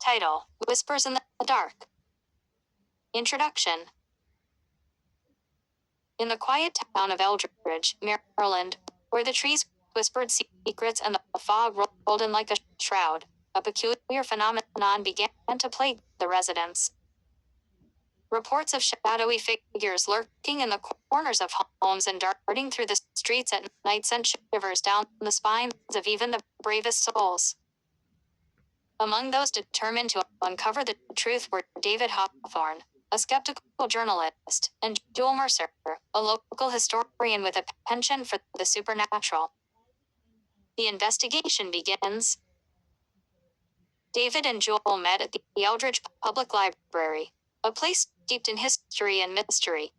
Title: Whispers in the Dark. Introduction. In the quiet town of Eldridge, Maryland, where the trees whispered secrets and the fog rolled in like a shroud, a peculiar phenomenon began to plague the residents. Reports of shadowy figures lurking in the corners of homes and darting through the streets at night sent shivers down the spines of even the bravest souls. Among those determined to uncover the truth were David Hawthorne, a skeptical journalist, and Jewel Mercer, a local historian with a penchant for the supernatural. The investigation begins. David and Jewel met at the Eldridge Public Library, a place steeped in history and mystery.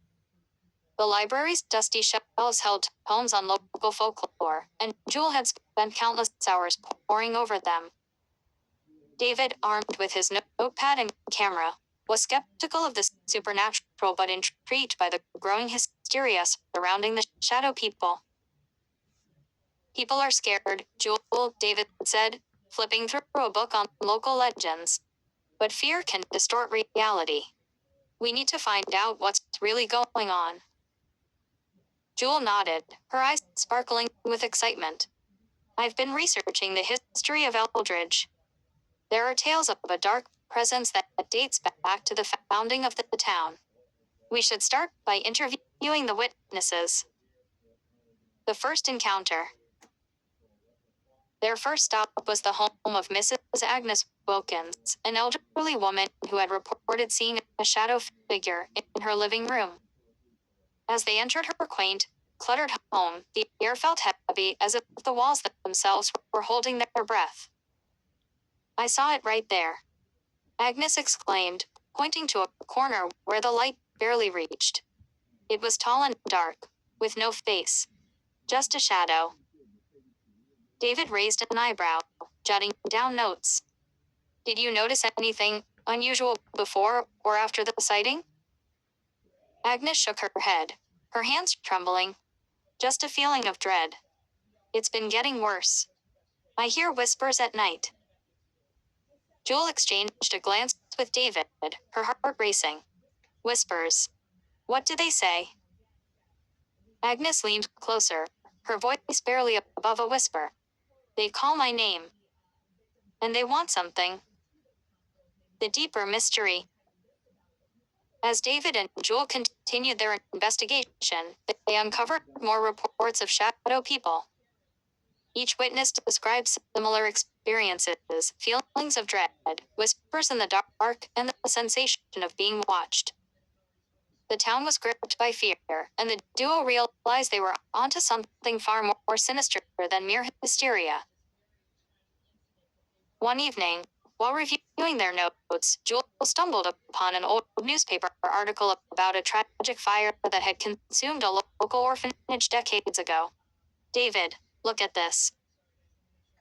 The library's dusty shelves held tomes on local folklore, and Jewel had spent countless hours poring over them. David, armed with his notepad and camera, was skeptical of the supernatural but intrigued by the growing hysteria surrounding the shadow people. "People are scared," Jewel, David said, flipping through a book on local legends. "But fear can distort reality. We need to find out what's really going on." Jewel nodded, her eyes sparkling with excitement. "I've been researching the history of Eldridge. There are tales of a dark presence that dates back to the founding of the town. We should start by interviewing the witnesses." The first encounter. Their first stop was the home of Mrs. Agnes Wilkins, an elderly woman who had reported seeing a shadow figure in her living room. As they entered her quaint, cluttered home, the air felt heavy, as if the walls themselves were holding their breath. "I saw it right there," Agnes exclaimed, pointing to a corner where the light barely reached. It was tall and dark, with no face, just a shadow. David raised an eyebrow, jotting down notes. "Did you notice anything unusual before or after the sighting?" Agnes shook her head, her hands trembling. "Just a feeling of dread. It's been getting worse. I hear whispers at night." Jewel exchanged a glance with David, her heart racing. "Whispers. What do they say?" Agnes leaned closer, her voice barely above a whisper. "They call my name. And they want something." The deeper mystery. As David and Jewel continued their investigation, they uncovered more reports of shadow people. Each witness described similar experiences, feelings of dread, whispers in the dark, and the sensation of being watched. The town was gripped by fear, and the duo realized they were onto something far more sinister than mere hysteria. One evening, while reviewing their notes, Jewel stumbled upon an old newspaper article about a tragic fire that had consumed a local orphanage decades ago. "David, look at this."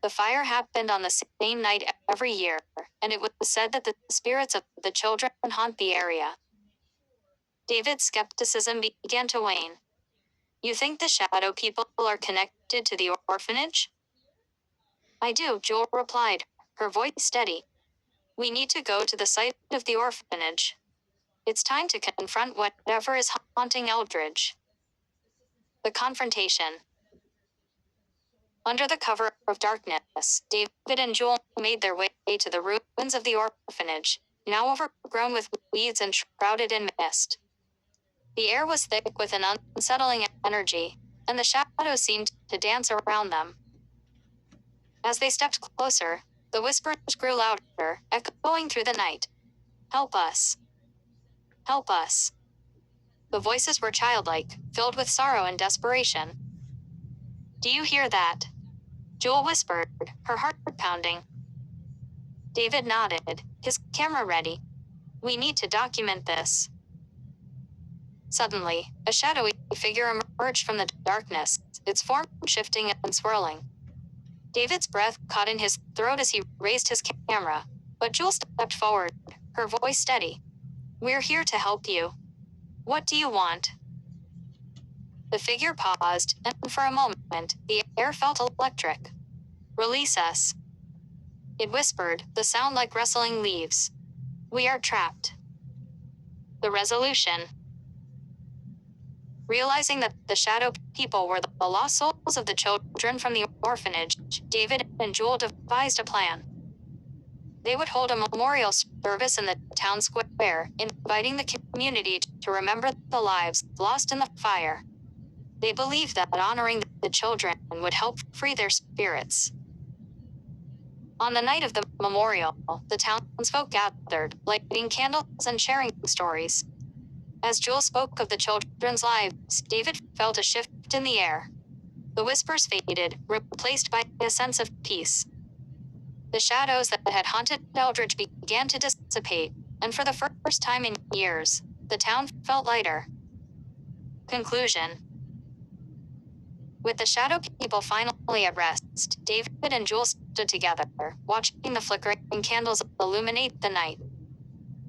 The fire happened on the same night every year, and it was said that the spirits of the children haunt the area. David's skepticism began to wane. "You think the shadow people are connected to the orphanage?" "I do," Jewel replied, her voice steady. "We need to go to the site of the orphanage. It's time to confront whatever is haunting Eldridge." The confrontation. Under the cover of darkness, David and Jewel made their way to the ruins of the orphanage, now overgrown with weeds and shrouded in mist. The air was thick with an unsettling energy, and the shadows seemed to dance around them. As they stepped closer, the whispers grew louder, echoing through the night. "Help us. Help us." The voices were childlike, filled with sorrow and desperation. "Do you hear that?" Jewel whispered, her heart pounding. David nodded, his camera ready. "We need to document this." Suddenly, a shadowy figure emerged from the darkness, its form shifting and swirling. David's breath caught in his throat as he raised his camera, but Jewel stepped forward, her voice steady. "We're here to help you. What do you want?" The figure paused, and for a moment, the air felt electric. "Release us." It whispered, the sound like rustling leaves. We are trapped. The resolution. Realizing that the shadow people were the lost souls of the children from the orphanage, David and Jewel devised a plan. They would hold a memorial service in the town square, inviting the community to remember the lives lost in the fire. They believed that honoring the children would help free their spirits. On the night of the memorial, the townsfolk gathered, lighting candles and sharing stories. As Jewel spoke of the children's lives, David felt a shift in the air. The whispers faded, replaced by a sense of peace. The shadows that had haunted Eldridge began to dissipate, and for the first time in years, the town felt lighter. Conclusion. With the shadow people finally at rest, David and Jewel stood together, watching the flickering candles illuminate the night.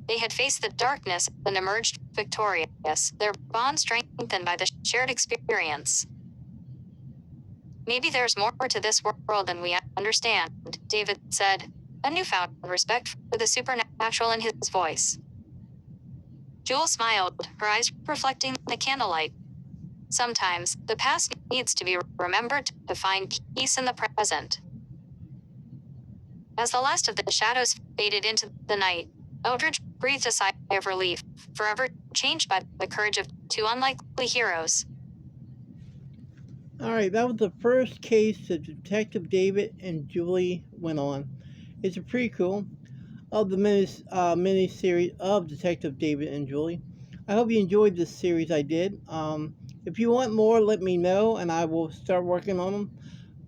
They had faced the darkness and emerged victorious, their bond strengthened by the shared experience. Maybe there's more to this world than we understand, David said, a newfound respect for the supernatural in his voice. Jewel smiled, her eyes reflecting the candlelight. Sometimes, the past needs to be remembered to find peace in the present. As the last of the shadows faded into the night, Eldridge breathed a sigh of relief, forever changed by the courage of two unlikely heroes. Alright, that was the first case that Detective David and Julie went on. It's a prequel of the mini-series of Detective David and Julie. I hope you enjoyed this series I did. If you want more, let me know and I will start working on them.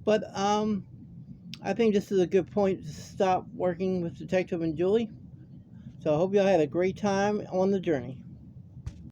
But I think this is a good point to stop working with Detective and Julie. So I hope y'all had a great time on the journey.